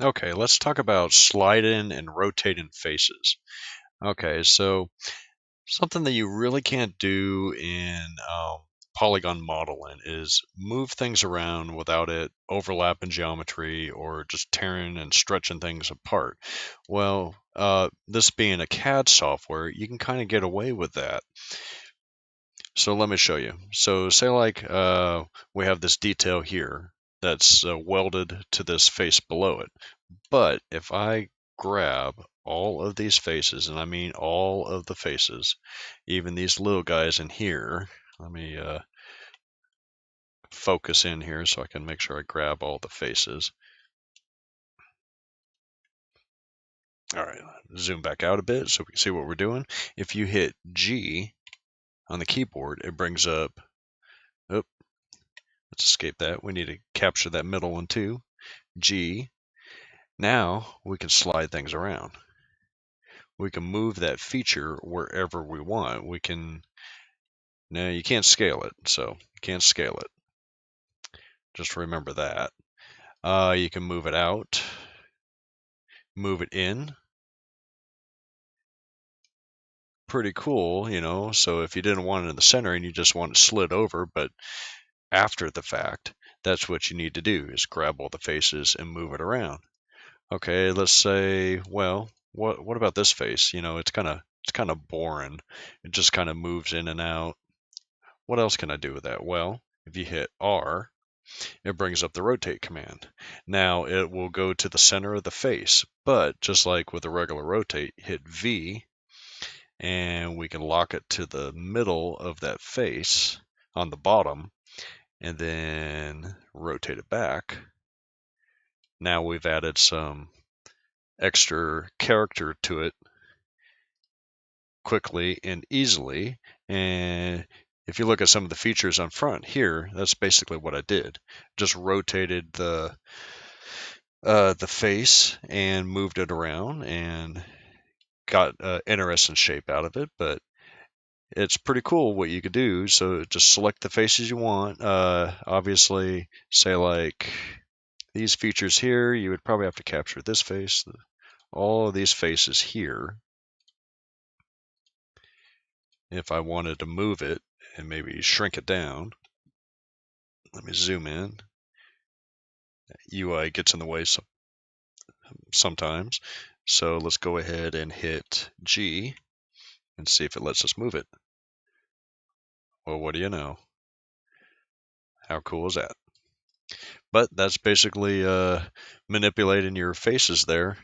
Okay, let's talk about sliding and rotating faces. Okay, so something that you really can't do in polygon modeling is move things around without it overlapping geometry or just tearing and stretching things apart. Well, this being a CAD software, you can kind of get away with that. So let me show you. So say like we have this detail here that's welded to this face below it. But if I grab all of these faces, and I mean all of the faces, even these little guys in here, let me focus in here so I can make sure I grab all the faces. All right, zoom back out a bit so we can see what we're doing. If you hit G on the keyboard, it brings up, oh, let's escape that. We need to capture that middle one too. G. Now we can slide things around. We can move that feature wherever we want. We can, no, you can't scale it, so you can't scale it. Just remember that. You can move it out, move it in. Pretty cool, you know. So if you didn't want it in the center and you just want it slid over, but after the fact, that's what you need to do is grab all the faces and move it around. Okay, let's say, well, what about this face? You know, it's kind of boring. It just kind of moves in and out. What else can I do with that? Well, if you hit R, it brings up the rotate command. Now it will go to the center of the face, but just like with a regular rotate, hit V and we can lock it to the middle of that face on the bottom and then rotate it back. Now we've added some extra character to it quickly and easily. And if you look at some of the features on front here, that's basically what I did. Just rotated the face and moved it around and got an interesting shape out of it. But it's pretty cool what you could do. So just select the faces you want. Obviously, say like these features here, you would probably have to capture this face, all of these faces here. If I wanted to move it and maybe shrink it down, let me zoom in. UI gets in the way sometimes. So let's go ahead and hit G and see if it lets us move it. Well, what do you know? How cool is that? But that's basically manipulating your faces there